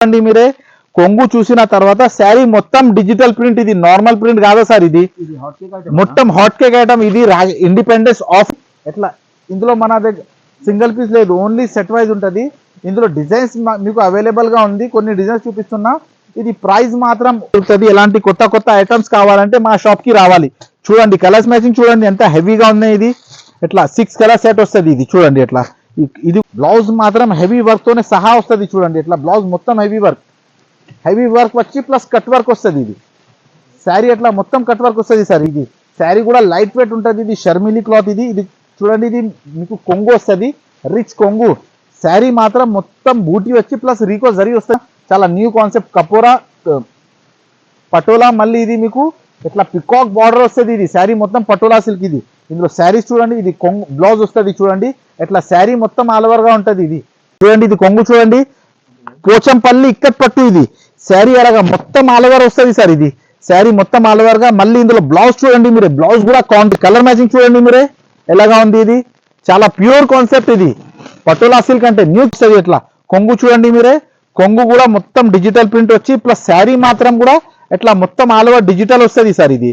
చూడండి మీరే కొంగు చూసిన తర్వాత శారీ మొత్తం డిజిటల్ ప్రింట్, ఇది నార్మల్ ప్రింట్ కాదా సార్, ఇది మొత్తం హాట్ కేక్ ఐటమ్. ఇది ఇండిపెండెన్స్ ఆఫ్ ఎట్లా ఇందులో మన దగ్గర సింగిల్ పీస్ లేదు, ఓన్లీ సెట్ వైజ్ ఉంటుంది. ఇందులో డిజైన్స్ మీకు అవైలబుల్ గా ఉంది, కొన్ని డిజైన్స్ చూపిస్తున్నా. ఇది ప్రైస్ మాత్రం ఉంటుంది. ఎలాంటి కొత్త కొత్త ఐటమ్స్ కావాలంటే మా షాప్ కి రావాలి. చూడండి కలర్స్ మ్యాచింగ్ చూడండి ఎంత హెవీగా ఉన్నాయి. ఇది ఎట్లా 6 కలర్ సెట్ వస్తుంది. ఇది చూడండి ఎట్లా, ఇది బ్లౌజ్ మాత్రం హెవీ వర్క్ తోనే సహా వస్తుంది. చూడండి ఎట్లా బ్లౌజ్ మొత్తం హెవీ వర్క్ వచ్చి ప్లస్ కట్ వర్క్ వస్తుంది. ఇది శారీ ఎట్లా మొత్తం కట్ వర్క్ వస్తుంది సార్. ఇది శారీ కూడా లైట్ వెయిట్ ఉంటుంది. ఇది షర్మిలీ క్లాత్. ఇది చూడండి, ఇది మీకు కొంగు వస్తుంది, రిచ్ కొంగు. శారీ మాత్రం మొత్తం బూటీ వచ్చి ప్లస్ రీకో జరీ వస్తుంది. చాలా న్యూ కాన్సెప్ట్ కపోరా పటోలా. మళ్ళీ ఇది మీకు ఇట్లా పికాక్ బార్డర్ వస్తుంది. ఇది శారీ మొత్తం పటోలా సిల్క్. ఇది ఇందులో శారీస్ చూడండి, ఇది కొంగు బ్లౌజ్ వస్తుంది. చూడండి ఎట్లా శారీ మొత్తం ఆల్ ఓవర్ గా ఉంటుంది. ఇది చూడండి, ఇది కొంగు చూడండి, పోచంపల్లి ఇక్కత్ పట్టు. ఇది శారీ అలాగా మొత్తం ఆల్ ఓవర్ వస్తుంది సార్. ఇది శారీ మొత్తం ఆల్ ఓవర్ గా. మళ్ళీ ఇందులో బ్లౌజ్ చూడండి మీరే, బ్లౌజ్ కూడా కలర్ మ్యాచింగ్ చూడండి మీరే ఎలాగా ఉంది. ఇది చాలా ప్యూర్ కాన్సెప్ట్. ఇది పటోలా సిల్క్ అంటే న్యూ వస్తుంది. ఎట్లా కొంగు చూడండి మీరే, కొంగు కూడా మొత్తం డిజిటల్ ప్రింట్ వచ్చి ప్లస్ శారీ మాత్రం కూడా ఎట్లా మొత్తం ఆల్ ఓవర్ డిజిటల్ వస్తుంది సార్. ఇది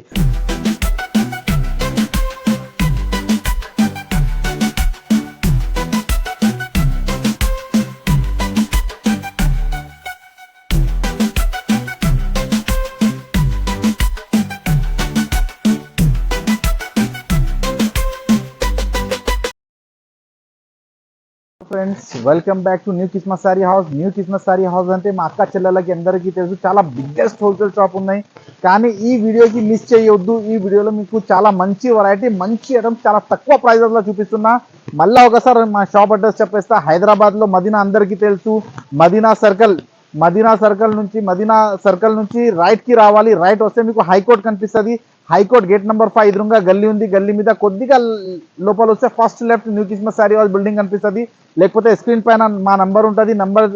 friends, welcome back to new Kismat saree house. New Kismat saree house అంటే మా అక్క చెల్లెలకి అందరికీ తెలుసు, చాలా బిగ్గెస్ట్ హోల్సేల్ షాప్ ఉన్నాయి. కానీ ఈ వీడియోకి మిస్ చేయొద్దు. ఈ వీడియోలో మీకు చాలా మంచి వెరైటీ, మంచి ఐటమ్స్ చాలా తక్కువ ప్రైజెస్లో చూపిస్తున్నా. మళ్ళీ ఒకసారి మా షాప్ అడ్రస్ చెప్పేస్తా. హైదరాబాద్లో మదీనా అందరికీ తెలుసు, మదీనా సర్కిల్ నుంచి రైట్కి రావాలి. రైట్ వస్తే మీకు హైకోర్ట్ కనిపిస్తుంది. హైకోర్ట్ గేట్ నెంబర్ 5 ఎదురుగా గల్లీ ఉంది. గల్లీ మీద కొద్దిగా లోపల వస్తే first left new Kismat saree house building కనిపిస్తుంది. లేకపోతే స్క్రీన్ పైన మా నంబర్ ఉంటుంది. నంబర్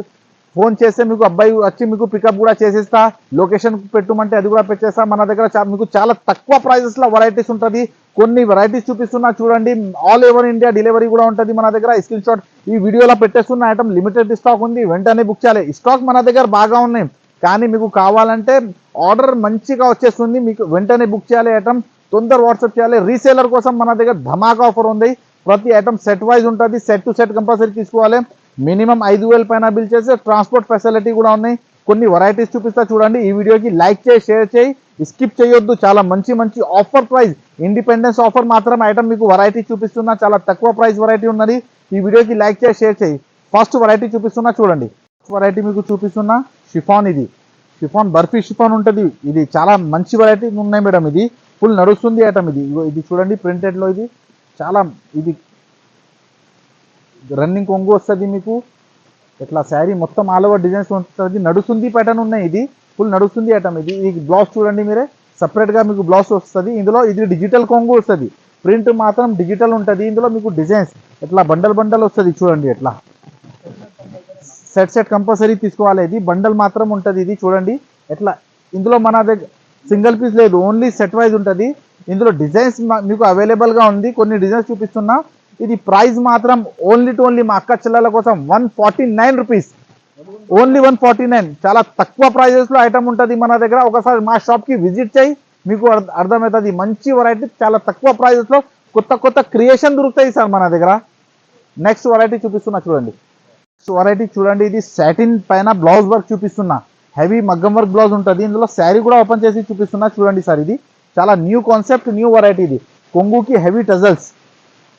ఫోన్ చేస్తే మీకు అబ్బాయి వచ్చి మీకు పికప్ కూడా చేసేస్తా. లొకేషన్ పెట్టమంటే అది కూడా పెట్టేస్తా. మన దగ్గర మీకు చాలా తక్కువ ప్రైజెస్లో వెరైటీస్ ఉంటుంది. కొన్ని వెరైటీస్ చూపిస్తున్నా చూడండి. ఆల్ ఓవర్ ఇండియా డెలివరీ కూడా ఉంటుంది మన దగ్గర. స్క్రీన్ షాట్ ఈ వీడియోలో పెట్టేస్తున్న ఐటమ్ లిమిటెడ్ స్టాక్ ఉంది, వెంటనే బుక్ చేయాలి. స్టాక్ మన దగ్గర బాగా ఉన్నాయి, కానీ మీకు కావాలంటే ఆర్డర్ మంచిగా వచ్చేస్తుంది. మీకు వెంటనే బుక్ చేయాలి, ఐటమ్ తొందర వాట్సాప్ చేయాలి. రీసేలర్ కోసం మన దగ్గర ధమాకా ఆఫర్ ఉంది. ప్రతి ఐటమ్ సెట్ వైజ్ ఉంటుంది. సెట్ టు సెట్ కంపల్సరీ తీసుకోవాలి. మినిమం 5,000 పైన బిల్ చేస్తే ట్రాన్స్పోర్ట్ ఫెసిలిటీ కూడా ఉన్నాయి. కొన్ని వెరైటీస్ చూపిస్తా చూడండి. ఈ వీడియోకి లైక్ చేయి, షేర్ చేయి, స్కిప్ చేయొద్దు. చాలా మంచి మంచి ఆఫర్ ప్రైస్, ఇండిపెండెన్స్ ఆఫర్ మాత్రం ఐటమ్ మీకు వెరైటీ చూపిస్తున్నా. చాలా తక్కువ ప్రైస్ వెరైటీ ఉన్నది. ఈ వీడియోకి లైక్ చేయి, షేర్ చేయి. ఫస్ట్ వెరైటీ చూపిస్తున్నా చూడండి. వెరైటీ మీకు చూపిస్తున్నా షిఫాన్. ఇది షిఫాన్ బర్ఫీ షిఫాన్ ఉంటుంది. ఇది చాలా మంచి వెరైటీ ఉన్నాయి మేడం. ఇది ఫుల్ నడుస్తుంది ఐటమ్. ఇది చూడండి ప్రింటెడ్లో. ఇది చాలా ఇది రన్నింగ్ కొంగు వస్తుంది మీకు. ఇట్లా శారీ మొత్తం ఆల్ ఓవర్ డిజైన్స్ వస్తుంది. నడుస్తుంది ప్యాటర్న్ ఉన్నాయి. ఇది ఫుల్ నడుస్తుంది ఐటమ్. ఇది బ్లౌజ్ చూడండి మీరే, సపరేట్గా మీకు బ్లౌజ్ వస్తుంది. ఇందులో ఇది డిజిటల్ కొంగు వస్తుంది. ప్రింట్ మాత్రం డిజిటల్ ఉంటుంది. ఇందులో మీకు డిజైన్స్ ఇట్లా బండల్ వస్తుంది. చూడండి ఎట్లా సెట్ కంపల్సరీ తీసుకోవాలి. ఇది బండల్ మాత్రం ఉంటుంది. ఇది చూడండి ఎట్లా, ఇందులో మన దగ్గర సింగిల్ పీస్ లేదు, ఓన్లీ సెట్ వైజ్ ఉంటుంది. ఇందులో డిజైన్స్ మీకు అవైలబుల్గా ఉంది, కొన్ని డిజైన్స్ చూపిస్తున్నా. ఇది ప్రైస్ మాత్రం ఓన్లీ మా అక్క చెల్లెల కోసం 149 రూపీస్, ఓన్లీ 149. చాలా తక్కువ ప్రైజెస్లో ఐటమ్ ఉంటుంది మన దగ్గర. ఒకసారి మా షాప్కి విజిట్ చేయి, మీకు అర్థమవుతుంది. మంచి వెరైటీ చాలా తక్కువ ప్రైజెస్లో కొత్త క్రియేషన్ దొరుకుతాయి సార్ మన దగ్గర. నెక్స్ట్ వెరైటీ చూపిస్తున్నా చూడండి. వెరైటీ చూడండి, ఇది సాటిన్ పైన బ్లౌజ్ వర్క్ చూపిస్తున్నా. హెవీ మగ్గం వర్క్ బ్లౌజ్ ఉంటుంది. ఇందులో శారీ కూడా ఓపెన్ చేసి చూపిస్తున్నా చూడండి సార్. ఇది చాలా న్యూ కాన్సెప్ట్, న్యూ వెరైటీ. ఇది కొంగుకి హెవీ టజల్స్,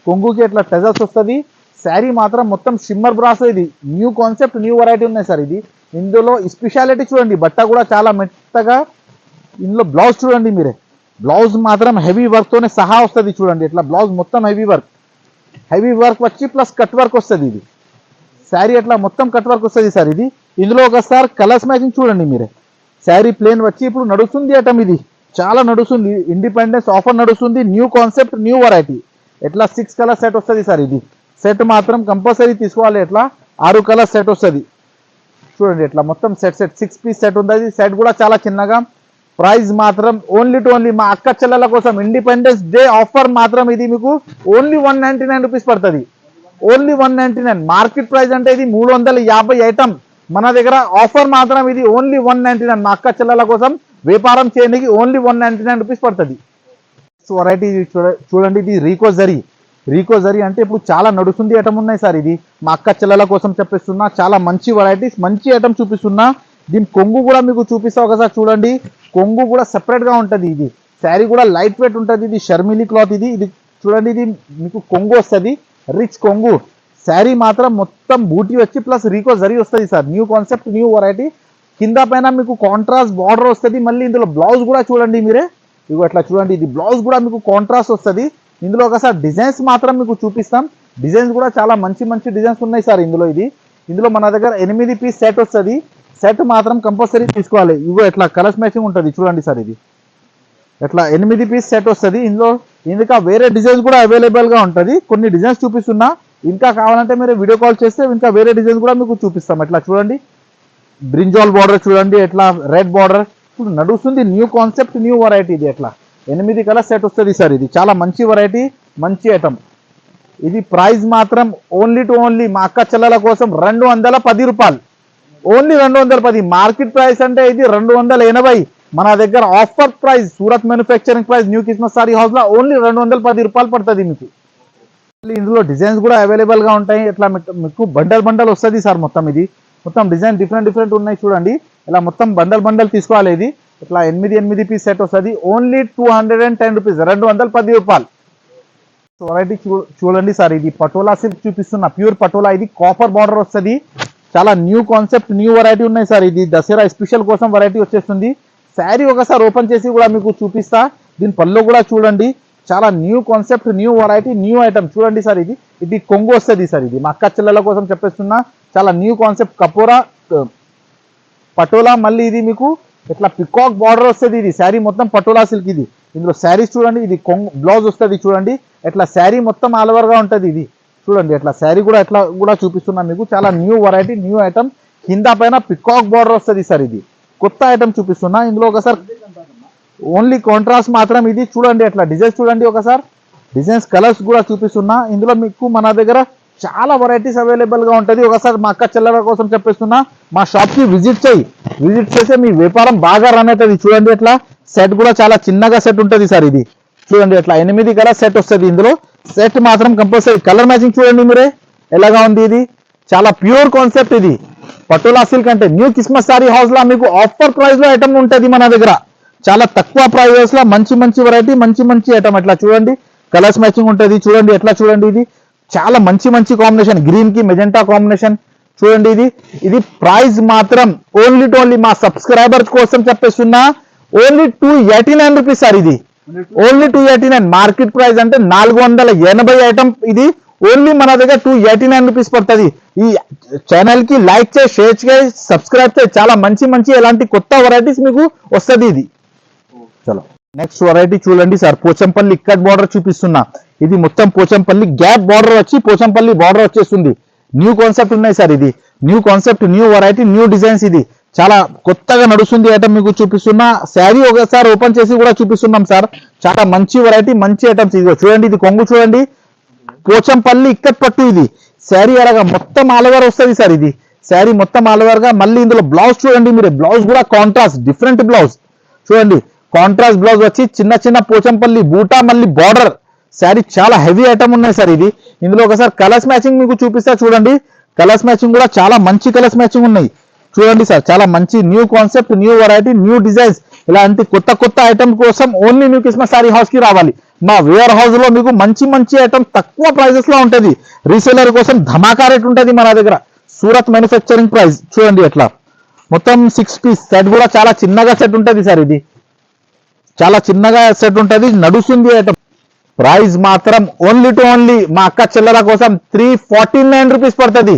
కొంగుకి ఇట్లా టజల్స్ వస్తుంది. శారీ మాత్రం మొత్తం షిమ్మర్ బ్రాస్. ఇది న్యూ కాన్సెప్ట్, న్యూ వెరైటీ ఉన్నాయి సార్. ఇది ఇందులో స్పెషాలిటీ చూడండి, బట్ట కూడా చాలా మెత్తగా. ఇందులో బ్లౌజ్ చూడండి మీరే, బ్లౌజ్ మాత్రం హెవీ వర్క్తోనే సహా వస్తుంది. చూడండి ఇట్లా బ్లౌజ్ మొత్తం హెవీ వర్క్ వచ్చి ప్లస్ కట్ వర్క్ వస్తుంది. ఇది శారీ అట్లా మొత్తం కట్ వర్క్ వస్తుంది సార్. ఇది ఇందులో ఒకసారి కలర్స్ మ్యాచింగ్ చూడండి మీరే. శారీ ప్లేన్ వచ్చి ఇప్పుడు నడుస్తుంది ఐటమ్. ఇది చాలా నడుస్తుంది, ఇండిపెండెన్స్ ఆఫర్ నడుస్తుంది. New concept, new variety. ఎట్లా 6 కలర్ సెట్ వస్తుంది సార్. ఇది సెట్ మాత్రం కంపల్సరీ తీసుకోవాలి. ఎట్లా 6 కలర్ సెట్ వస్తుంది. చూడండి ఎట్లా మొత్తం సెట్ 6 పీస్ సెట్ ఉంటుంది. సెట్ కూడా చాలా చిన్నగా. ప్రైస్ మాత్రం ఓన్లీ మా అక్క చెల్లెల కోసం ఇండిపెండెన్స్ డే ఆఫర్ మాత్రం ఇది మీకు ఓన్లీ 199 రూపీస్ పడుతుంది. ఓన్లీ 199. మార్కెట్ ప్రైస్ అంటే ఇది 350 ఐటమ్. మన దగ్గర ఆఫర్ మాత్రం ఇది ఓన్లీ 199. మా అక్క చెల్లెల కోసం వ్యాపారం చేయడానికి ఓన్లీ 199 రూపీస్ పడుతుంది. వెరైటీ చూడండి, ఇది రీకో జరీ అంటే ఇప్పుడు చాలా నడుస్తుంది ఐటమ్ ఉన్నాయి సార్. ఇది మా అక్క చెల్లెల కోసం చెప్పిస్తున్నా, చాలా మంచి వెరైటీస్, మంచి ఐటమ్ చూపిస్తున్నా. దీని కొంగు కూడా మీకు చూపిస్తా ఒకసారి చూడండి. కొంగు కూడా సెపరేట్ గా ఉంటుంది. ఇది శారీ కూడా లైట్ వెయిట్ ఉంటుంది. ఇది షర్మిలీ క్లాత్. ఇది చూడండి, ఇది మీకు కొంగు వస్తుంది, రిచ్ కొంగు. శారీ మాత్రం మొత్తం బూటీ వచ్చి ప్లస్ రీకో జరీ వస్తుంది sir. New concept, new variety. కింద పైన మీకు కాంట్రాస్ట్ బార్డర్ వస్తుంది. మళ్ళీ ఇందులో బ్లౌజ్ కూడా చూడండి మీరే, ఇగో అట్లా చూడండి. ఇది బ్లౌజ్ కూడా మీకు కాంట్రాస్ట్ వస్తుంది. ఇందులో ఒకసారి డిజైన్స్ మాత్రం మీకు చూపిస్తాం. డిజైన్స్ కూడా చాలా మంచి మంచి డిజైన్స్ ఉన్నాయి సార్ ఇందులో. ఇందులో మన దగ్గర 8 పీస్ సెట్ వస్తుంది. సెట్ మాత్రం కంపల్సరీ తీసుకోవాలి. ఇగో ఎట్లా కలర్స్ మ్యాచింగ్ ఉంటుంది చూడండి సార్. ఇది ఎట్లా 8 పీస్ సెట్ వస్తుంది. ఇందులో ఇంకా వేరే డిజైన్స్ కూడా అవైలబుల్గా ఉంటుంది. కొన్ని డిజైన్స్ చూపిస్తున్నా, ఇంకా కావాలంటే మీరు వీడియో కాల్ చేస్తే ఇంకా వేరే డిజైన్స్ కూడా మీకు చూపిస్తాం. ఎట్లా చూడండి, బ్రింజాల్ బార్డర్ చూడండి, ఎట్లా రెడ్ బార్డర్ ఇప్పుడు నడుస్తుంది. New concept, new variety. ఇది ఎట్లా 8 కలర్ సెట్ వస్తుంది సార్. ఇది చాలా మంచి వెరైటీ, మంచి ఐటమ్. ఇది ప్రైస్ మాత్రం ఓన్లీ టు ఓన్లీ మా అక్క చెల్లెల కోసం 210 రూపాయలు. ఓన్లీ 210. మార్కెట్ ప్రైస్ అంటే ఇది 280. మన దగ్గర offer price, Surat manufacturing price, new Kismat saree house లో ఓన్లీ 210 రూపాయలు పడుతుంది మీకు. ఇందులో డిజైన్స్ కూడా అవైలబుల్ గా ఉంటాయి. ఇట్లా మీకు బండల్ వస్తుంది సార్. మొత్తం డిజైన్ డిఫరెంట్ ఉన్నాయి చూడండి. ఇలా మొత్తం బండల్ తీసుకోవాలి. ఇది ఇట్లా 8 పీస్ సెట్ వస్తుంది. ఓన్లీ 210 రూపీస్, 210 రూపాయలు. వెరైటీ చూడండి సార్. ఇది పటోలా సిల్క్ చూపిస్తున్నా, ప్యూర్ పటోలా. ఇది కాపర్ బార్డర్ వస్తుంది. చాలా న్యూ కాన్సెప్ట్, న్యూ వెరైటీ ఉన్నాయి సార్. ఇది దసరా స్పెషల్ కోసం వెరైటీ వచ్చేస్తుంది. శారీ ఒకసారి ఓపెన్ చేసి కూడా మీకు చూపిస్తా. దీని పళ్ళు కూడా చూడండి, చాలా new concept, new variety, new item చూడండి సార్. ఇది కొంగు వస్తుంది సార్. ఇది మా అక్క చెల్లెల కోసం చెప్పేస్తున్నా, చాలా న్యూ కాన్సెప్ట్ కపోరా పటోలా. మళ్ళీ ఇది మీకు ఇట్లా పికాక్ బార్డర్ వస్తుంది. ఇది శారీ మొత్తం పటోలా సిల్క్. ఇది ఇందులో శారీస్ చూడండి. ఇది కొంగు బ్లౌజ్ వస్తుంది చూడండి. ఎట్లా శారీ మొత్తం ఆల్ ఓవర్ గా ఉంటుంది. ఇది చూడండి, ఎట్లా శారీ కూడా ఎట్లా కూడా చూపిస్తున్నా మీకు. చాలా న్యూ వెరైటీ, న్యూ ఐటమ్. కింద పైన పికాక్ బార్డర్ వస్తుంది సార్. ఇది కొత్త ఐటమ్ చూపిస్తున్నా. ఇందులో ఒకసారి ఓన్లీ కాంట్రాస్ట్ మాత్రం. ఇది చూడండి, ఎట్లా డిజైన్స్ చూడండి ఒకసారి. డిజైన్స్ కలర్స్ కూడా చూపిస్తున్నా. ఇందులో మీకు మన దగ్గర చాలా వెరైటీస్ అవైలబుల్ గా ఉంటుంది. ఒకసారి మా అక్క చెల్లెల కోసం చెప్పేస్తున్నా, మా షాప్ కి విజిట్ చేస్తే మీ వ్యాపారం బాగా రన్ అవుతుంది. చూడండి, ఎట్లా సెట్ కూడా చాలా చిన్నగా సెట్ ఉంటుంది సార్. ఇది చూడండి, ఎట్లా 8 కలర్ సెట్ వస్తుంది. ఇందులో సెట్ మాత్రం కంపల్సరీ. కలర్ మ్యాచింగ్ చూడండి మీరే ఎలాగా ఉంది. ఇది చాలా ప్యూర్ కాన్సెప్ట్. ఇది పటోలా సిల్క్ అంటే న్యూ కిస్మత్ సారీ హౌస్ లో మీకు ఆఫర్ ప్రైస్ లో ఐటమ్ ఉంటుంది మన దగ్గర. చాలా తక్కువ ప్రైజెస్ లో మంచి వెరైటీ, మంచి ఐటమ్. ఎట్లా చూడండి, కలర్స్ మ్యాచింగ్ ఉంటుంది. చూడండి ఎట్లా చూడండి. ఇది చాలా మంచి కాంబినేషన్, గ్రీన్ కి మెజెంటా కాంబినేషన్ చూడండి. ఇది ప్రైస్ మాత్రం ఓన్లీ మా సబ్స్క్రైబర్స్ కోసం చెప్పేస్తున్నా, ఓన్లీ 289 రూపీస్ సార్. ఇది ఓన్లీ 289. మార్కెట్ ప్రైస్ అంటే 480 ఐటమ్. ఇది ఓన్లీ మన దగ్గర 289 రూపీస్ పడుతుంది. ఈ ఛానల్ కి లైక్ చేయి, షేర్ చేయి, సబ్స్క్రైబ్ చేయి. చాలా మంచి ఎలాంటి కొత్త వెరైటీస్ మీకు వస్తుంది. ఇది చలో నెక్స్ట్ వెరైటీ చూడండి సార్. పోచంపల్లి ఇక్కత్ బార్డర్ చూపిస్తున్నా. ఇది మొత్తం పోచంపల్లి గ్యాప్ బార్డర్ వచ్చి పోచంపల్లి బార్డర్ వచ్చేస్తుంది. న్యూ కాన్సెప్ట్ ఉన్నాయి సార్. ఇది new concept, new variety, new designs. ఇది చాలా కొత్తగా నడుస్తుంది ఐటమ్ మీకు చూపిస్తున్నా. శారీ ఒకసారి ఓపెన్ చేసి కూడా చూపిస్తున్నాం సార్. చాలా మంచి వెరైటీ, మంచి ఐటమ్స్. ఇది చూడండి, ఇది కొంగు చూడండి, పోచంపల్లి ఇక్కత్ పట్టు. ఇది శారీ అలాగా మొత్తం ఆల్ ఓవర్ వస్తుంది సార్. ఇది శారీ మొత్తం ఆల్ ఓవర్ గా. మళ్ళీ ఇందులో బ్లౌజ్ చూడండి మీరు, బ్లౌజ్ కూడా కాంట్రాస్ట్, డిఫరెంట్ బ్లౌజ్ చూడండి. కాంట్రాస్ట్ బ్లౌజ్ వచ్చి చిన్న పోచంపల్లి బూటా, మళ్ళీ బార్డర్. శారీ చాలా హెవీ ఐటమ్ ఉన్నాయి సార్. ఇందులో ఒకసారి కలర్స్ మ్యాచింగ్ మీకు చూపిస్తా చూడండి. కలర్స్ మ్యాచింగ్ కూడా చాలా మంచి కలర్స్ మ్యాచింగ్ ఉన్నాయి చూడండి సార్. చాలా మంచి new concept, new variety, new designs. ఇలాంటి కొత్త ఐటమ్ కోసం only new Kismat saree house కి రావాలి. మా వేర్ హౌస్ లో మీకు మంచి ఐటమ్ తక్కువ ప్రైజెస్ లో ఉంటుంది. రీసేలర్ కోసం ధమాకా రేట్ ఉంటుంది మన దగ్గర. సూరత్ మ్యానుఫ్యాక్చరింగ్ ప్రైస్ చూడండి. ఎట్లా మొత్తం 6 పీస్ సెట్ కూడా చాలా చిన్నగా సెట్ ఉంటుంది సార్. ఇది చాలా చిన్నగా సెట్ ఉంటుంది, నడుస్తుంది ఐటమ్. ప్రైస్ మాత్రం ఓన్లీ మా అక్క చెల్లెల కోసం 349 రూపీస్ పడుతుంది.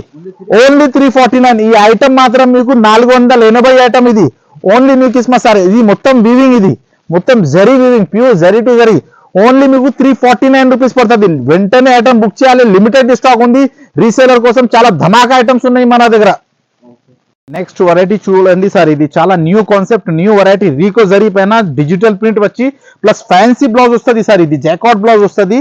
ఓన్లీ 349. ఈ ఐటమ్ మాత్రం మీకు 480 ఐటమ్. ఇది ఓన్లీ న్యూ కిస్మత్ సారీ. ఇది మొత్తం వీవింగ్, ఇది మొత్తం zari weaving, pure zari to zari. Only మీకు 349 రూపీస్ పడుతుంది. వెంటనే ఐటమ్ బుక్ చేయాలి, లిమిటెడ్ స్టాక్ ఉంది. రీసేలర్ కోసం చాలా ధమాకా ఐటమ్స్ ఉన్నాయి మన దగ్గర. నెక్స్ట్ వెరైటీ చూడండి సార్. ఇది చాలా న్యూ కాన్సెప్ట్, న్యూ వెరైటీ. రీకో జరీ పైన డిజిటల్ ప్రింట్ వచ్చి ప్లస్ ఫ్యాన్సీ బ్లౌజ్ వస్తుంది సార్. ఇది జాకాట్ బ్లౌజ్ వస్తుంది.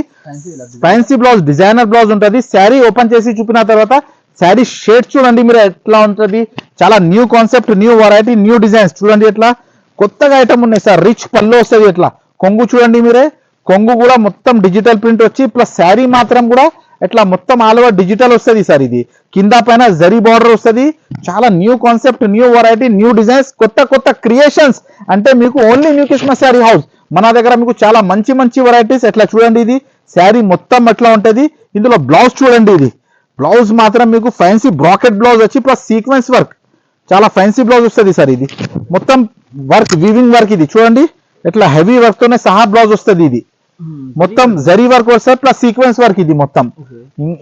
ఫ్యాన్సీ బ్లౌజ్, డిజైనర్ బ్లౌజ్ ఉంటుంది. శారీ ఓపెన్ చేసి చూపిన తర్వాత శారీ షేడ్ చూడండి మీరు ఎట్లా ఉంటుంది, చాలా new concept, new variety, new designs చూడండి ఎట్లా కొత్తగా ఐటమ్ ఉన్నాయి సార్. రిచ్ పళ్ళు వస్తుంది ఎట్లా, కొంగు చూడండి మీరే, కొంగు కూడా మొత్తం డిజిటల్ ప్రింట్ వచ్చి ప్లస్ శారీ మాత్రం కూడా ఎట్లా మొత్తం ఆల్ ఓవర్ డిజిటల్ వస్తుంది సార్. ఇది కింద పైన జరీ బార్డర్ వస్తుంది, చాలా new concept, new variety, new designs, కొత్త కొత్త క్రియేషన్స్. అంటే మీకు only new Krishna sari house మన దగ్గర మీకు చాలా మంచి మంచి వెరైటీస్. ఎట్లా చూడండి ఇది శారీ మొత్తం ఎట్లా ఉంటుంది. ఇందులో బ్లౌజ్ చూడండి, ఇది బ్లౌజ్ మాత్రం మీకు ఫ్యాన్సీ బ్రాకెట్ బ్లౌజ్ వచ్చి ప్లస్ సీక్వెన్స్ వర్క్, చాలా ఫ్యాన్సీ బ్లౌజ్ వస్తుంది సార్. ఇది మొత్తం వర్క్, వీవింగ్ వర్క్, ఇది చూడండి ఎట్లా హెవీ వర్క్ తోనే సహా బ్లౌజ్ వస్తుంది. ఇది మొత్తం జరీ వర్క్ వస్తుంది ప్లస్ సీక్వెన్స్ వర్క్. ఇది మొత్తం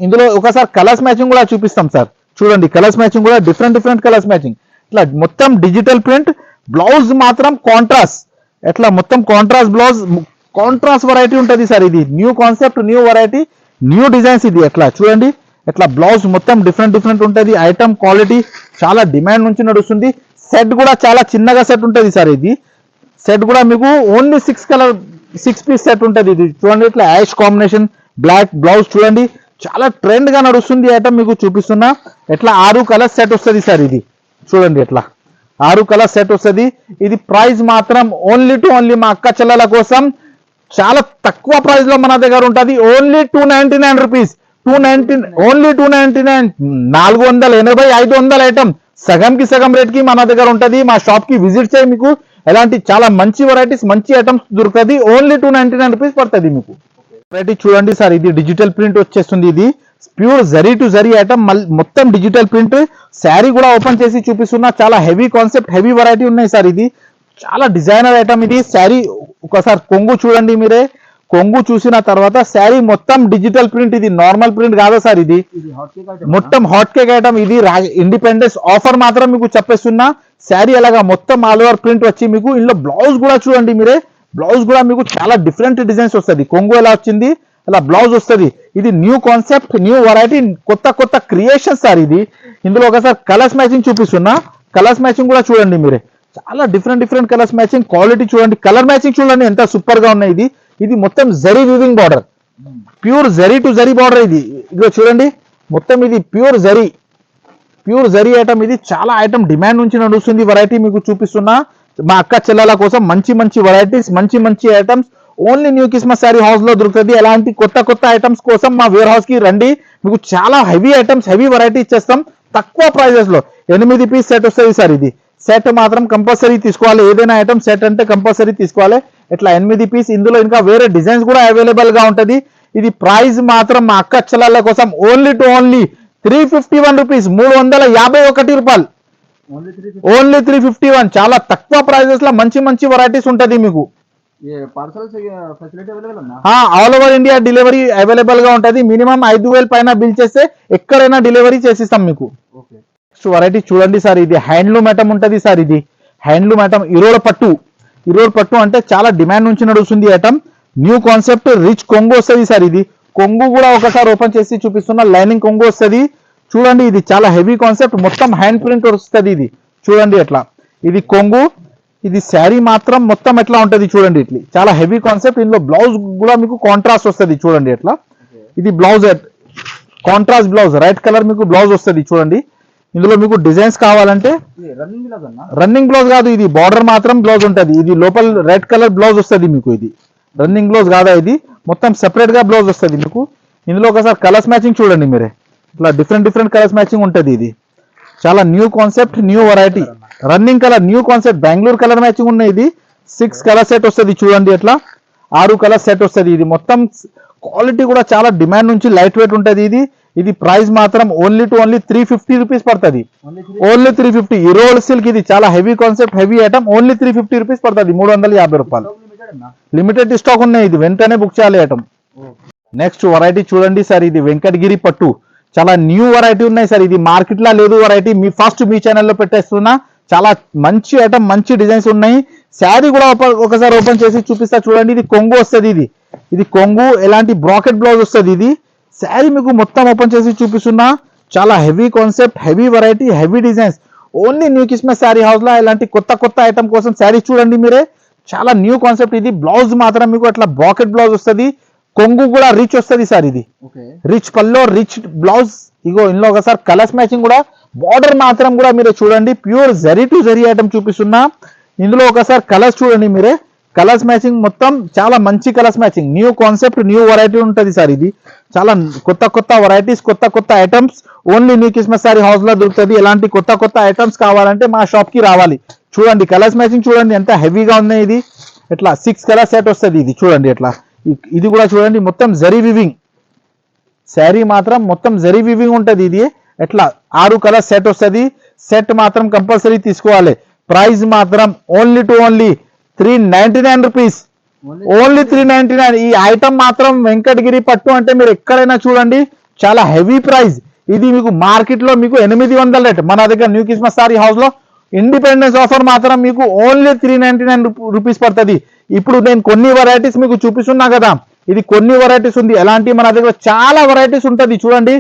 ఇందులో ఒకసారి కలర్స్ మ్యాచింగ్ కూడా చూపిస్తాం సార్. చూడండి కలర్స్ మ్యాచింగ్ కూడా డిఫరెంట్ డిఫరెంట్ కలర్స్ మ్యాచింగ్. ఇట్లా మొత్తం డిజిటల్ ప్రింట్, బ్లౌజ్ మాత్రం కాంట్రాస్ట్, ఎట్లా మొత్తం కాంట్రాస్ట్ బ్లౌజ్, కాంట్రాస్ట్ వెరైటీ ఉంటుంది సార్. ఇది new concept, new variety, new designs. ఇది ఎట్లా చూడండి ఎట్లా బ్లౌజ్ మొత్తం డిఫరెంట్ డిఫరెంట్ ఉంటుంది. ఐటమ్ క్వాలిటీ చాలా డిమాండ్ నుంచి నడుస్తుంది. సెట్ కూడా చాలా చిన్నగా సెట్ ఉంటుంది సార్. ఇది సెట్ కూడా మీకు ఓన్లీ 6 పీస్ సెట్ ఉంటుంది. ఇది చూడండి ఇట్లా యాష్ కాంబినేషన్, బ్లాక్ బ్లౌజ్ చూడండి చాలా ట్రెండ్ గా నడుస్తుంది ఐటమ్. మీకు చూపిస్తున్నా ఎట్లా 6 కలర్ సెట్ వస్తుంది సార్. ఇది చూడండి ఎట్లా 6 కలర్ సెట్ వస్తుంది. ఇది ప్రైస్ మాత్రం ఓన్లీ టు ఓన్లీ మా అక్క చెల్లెల కోసం చాలా తక్కువ ప్రైస్ లో మన దగ్గర ఉంటుంది. ఓన్లీ 299 రూపీస్, 290, ఓన్లీ 299, 480, 500 ఐటమ్ సగంకి సగం రేట్ కి మన దగ్గర ఉంటుంది. మా షాప్ కి విజిట్ చేయి, మీకు ఎలాంటి చాలా మంచి వెరైటీస్, మంచి ఐటమ్స్ దొరుకుతుంది. ఓన్లీ 299 రూపీస్ పడుతుంది మీకు. వెరైటీ చూడండి సార్, ఇది డిజిటల్ ప్రింట్ వచ్చేస్తుంది. ఇది pure zari to zari item, మొత్తం డిజిటల్ ప్రింట్. శారీ కూడా ఓపెన్ చేసి చూపిస్తున్నా, చాలా హెవీ కాన్సెప్ట్, హెవీ వెరైటీ ఉన్నాయి సార్. ఇది చాలా డిజైనర్ ఐటమ్. ఇది శారీ ఒకసారి కొంగు చూడండి మీరే, కొంగు చూసిన తర్వాత శారీ మొత్తం డిజిటల్ ప్రింట్. ఇది నార్మల్ ప్రింట్ కాదా సార్, ఇది మొత్తం హాట్ కేక్ ఐటమ్. ఇది ఇండిపెండెన్స్ ఆఫర్ మాత్రం మీకు చెప్పేస్తున్నా. శారీ అలాగా మొత్తం ఆల్ ఓవర్ ప్రింట్ వచ్చి మీకు ఇందులో బ్లౌజ్ కూడా చూడండి మీరే, బ్లౌజ్ కూడా మీకు చాలా డిఫరెంట్ డిజైన్స్ వస్తుంది. కొంగు ఎలా వచ్చింది అలా బ్లౌజ్ వస్తుంది. ఇది న్యూ కాన్సెప్ట్, న్యూ వెరైటీ, కొత్త కొత్త క్రియేషన్ సార్. ఇది ఇందులో ఒకసారి కలర్స్ మ్యాచింగ్ చూపిస్తున్నా, కలర్స్ మ్యాచింగ్ కూడా చూడండి మీరే, చాలా different different colours matching. Quality చూడండి, కలర్ మ్యాచింగ్ చూడండి ఎంత సూపర్ గా ఉన్నాయి. ఇది మొత్తం zari weaving border, pure zari to zari border. ఇది ఇదిగో చూడండి మొత్తం ఇది ప్యూర్ జరీ ఐటమ్. ఇది చాలా ఐటమ్ డిమాండ్ నుంచి నడుస్తుంది. వెరైటీ మీకు చూపిస్తున్నా మా అక్క చెల్లెల కోసం మంచి మంచి వెరైటీస్, మంచి మంచి items only new Christmas sari house లో దొరుకుతుంది. అలాంటి కొత్త కొత్త ఐటమ్స్ కోసం మా వేర్ హౌస్ కి రండి. మీకు చాలా హెవీ ఐటమ్స్, హెవీ వెరైటీ ఇచ్చేస్తాం తక్కువ ప్రైజెస్ లో. 8 పీస్ సెట్ వస్తుంది సార్. ఇది సెట్ మాత్రం కంపల్సరీ తీసుకోవాలి. ఏదైనా ఐటమ్ సెట్ అంటే కంపల్సరీ తీసుకోవాలి. ఇట్లా 8 పీస్. ఇందులో ఇంకా వేరే డిజైన్స్ కూడా అవైలబుల్ గా ఉంటది. ఇది ప్రైస్ మాత్రం మా అక్క చెల్లెల కోసం ఓన్లీ టు ఓన్లీ 351 రూపీస్, 351 రూపాయలు, ఓన్లీ 351. చాలా తక్కువ ప్రైజెస్ లో మంచి మంచి వెరైటీస్ ఉంటది మీకు. All over India delivery available గా ఉంటది. మినిమం 5,000 పైన బిల్ చేస్తే ఎక్కడైనా డెలివరీ చేసిస్తాం మీకు. నెక్స్ట్ వెరైటీ చూడండి సార్, ఇది హ్యాండ్లూమ్ ఐటమ్ ఉంటది సార్. ఇది హ్యాండ్లూమ్ ఐటమ్, ఇరోడ్ పట్టు అంటే చాలా డిమాండ్ నుంచి నడుస్తుంది ఐటమ్. న్యూ కాన్సెప్ట్, రిచ్ కొంగు వస్తుంది సార్. ఇది కొంగు కూడా ఒకసారి ఓపెన్ చేసి చూపిస్తున్నా, లైనింగ్ కొంగు వస్తుంది చూడండి. ఇది చాలా హెవీ కాన్సెప్ట్, మొత్తం హ్యాండ్ ప్రింట్ వస్తుంది. ఇది చూడండి ఎట్లా, ఇది కొంగు. ఇది శారీ మాత్రం మొత్తం ఎట్లా ఉంటది చూడండి, ఇట్లా చాలా హెవీ కాన్సెప్ట్. ఇందులో బ్లౌజ్ కూడా మీకు కాంట్రాస్ట్ వస్తుంది చూడండి ఎట్లా. ఇది blouse, contrast blouse, red colour మీకు బ్లౌజ్ వస్తుంది చూడండి. ఇందులో మీకు డిజైన్స్ కావాలంటే రన్నింగ్ బ్లౌజ్ కాదు, ఇది బార్డర్ మాత్రం బ్లౌజ్ ఉంటుంది. ఇది లోపల రెడ్ కలర్ బ్లౌజ్ వస్తుంది మీకు. ఇది రన్నింగ్ బ్లౌజ్ కాదా, ఇది మొత్తం సెపరేట్ గా బ్లౌజ్ వస్తుంది మీకు. ఇందులో ఒకసారి కలర్స్ మ్యాచింగ్ చూడండి మీరే, ఇట్లా డిఫరెంట్ డిఫరెంట్ కలర్స్ మ్యాచింగ్ ఉంటుంది. ఇది చాలా new concept, new variety, running colour, new concept, Bengaluru colour matching ఉన్నాయి. ఇది 6 కలర్ సెట్ వస్తుంది చూడండి ఎట్లా, 6 కలర్ సెట్ వస్తుంది. ఇది మొత్తం క్వాలిటీ కూడా చాలా డిమాండ్ నుంచి లైట్ వెయిట్ ఉంటుంది. ఇది ప్రైస్ మాత్రం ఓన్లీ టు ఓన్లీ 350 రూపీస్ పడుతుంది. ఓన్లీ 350. ఇరోడ్ సిల్క్, ఇది చాలా heavy concept, heavy item. Only 350 rupees పడుతుంది, 350 రూపాయలు. లిమిటెడ్ స్టాక్ ఉన్నాయి. ఇది వెంటనే బుక్ చేయాలి ఐటమ్. నెక్స్ట్ వెరైటీ చూడండి సార్, ఇది వెంకటగిరి పట్టు, చాలా న్యూ వెరైటీ ఉన్నాయి సార్. ఇది మార్కెట్ లో లేదు వెరైటీ, మీ ఫస్ట్ మీ ఛానల్లో పెట్టేస్తున్నా. చాలా మంచి ఐటమ్, మంచి డిజైన్స్ ఉన్నాయి. శారీ కూడా ఒకసారి ఓపెన్ చేసి చూపిస్తా చూడండి. ఇది కొంగు వస్తుంది. ఇది కొంగు, ఎలాంటి బ్రాకెట్ బ్లౌజ్ వస్తుంది. ఇది శారీ మీకు మొత్తం ఓపెన్ చేసి చూపిస్తున్నా. చాలా heavy concept, heavy variety, heavy designs. Only new Christmas sari house లో ఇలాంటి కొత్త కొత్త ఐటమ్ కోసం శారీ చూడండి మీరే, చాలా న్యూ కాన్సెప్ట్. ఇది బ్లౌజ్ మాత్రం మీకు అట్లా బ్రాకెట్ బ్లౌజ్ వస్తుంది. కొంగు కూడా రిచ్ వస్తుంది సార్, ఇది ఓకే. రిచ్ పల్లో రిచ్ బ్లౌజ్. ఇగో ఇందులో ఒకసారి కలర్స్ మ్యాచింగ్ కూడా, బార్డర్ మాత్రం కూడా మీరు చూడండి pure zari to zari item చూపిస్తున్నా. ఇందులో ఒకసారి కలర్స్ చూడండి మీరే, కలర్స్ మ్యాచింగ్ మొత్తం చాలా మంచి colours matching. New concept, new variety ఉంటుంది సార్. ఇది చాలా కొత్త కొత్త వెరైటీస్, కొత్త కొత్త items only new Christmas sorry house లో దొరుకుతుంది. ఎలాంటి కొత్త కొత్త ఐటమ్స్ కావాలంటే మా షాప్ కి రావాలి. చూడండి కలర్స్ మ్యాచింగ్ చూడండి ఎంత హెవీగా ఉన్నాయి. ఇది ఎట్లా 6 కలర్ సెట్ వస్తుంది. ఇది చూడండి ఎట్లా, ఇది కూడా చూడండి మొత్తం జరీ వివింగ్ శారీ మాత్రం మొత్తం జరీ వివింగ్ ఉంటుంది. ఇది ఎట్లా 6 కలర్ సెట్ వస్తుంది. సెట్ మాత్రం కంపల్సరీ తీసుకోవాలి. ప్రైస్ మాత్రం only to only 399 rupees, only 399. ఈ ఐటమ్ మాత్రం వెంకటగిరి పట్టు అంటే మీరు ఎక్కడైనా చూడండి చాలా హెవీ ప్రైస్. ఇది మీకు మార్కెట్ లో మీకు 800 రేట్, మన దగ్గర న్యూ క్రిస్మస్ సారీ హౌస్ లో ఇండిపెండెన్స్ ఆఫర్ మాత్రం మీకు ఓన్లీ 399 రూపీస్ పడుతుంది. ఇప్పుడు నేను కొన్ని వెరైటీస్ మీకు చూపిస్తున్నా కదా, ఇది కొన్ని వెరైటీస్ ఉంది. ఎలాంటి మన దగ్గర చాలా వెరైటీస్ ఉంటుంది చూడండి.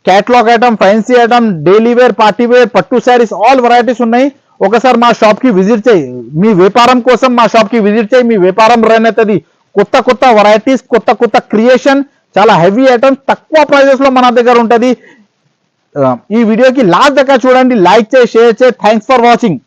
Catalogue item, fancy item, daily wear, party wear, పట్టు శారీస్, ఆల్ వెరైటీస్ ఉన్నాయి. ఒకసారి మా షాప్ కి విజిట్ చేయి, మీ వ్యాపారం కోసం మా షాప్ కి విజిట్ చేయి, మీ వ్యాపారం రన్ అవుతుంది. కొత్త కొత్త వెరైటీస్, కొత్త కొత్త క్రియేషన్, చాలా హెవీ ఐటమ్స్ తక్కువ ప్రైజెస్ లో మన దగ్గర ఉంటది. ఈ వీడియోకి లాస్ట్ దాకా చూడండి, లైక్ చేయి, షేర్ చేయి. Thanks for watching.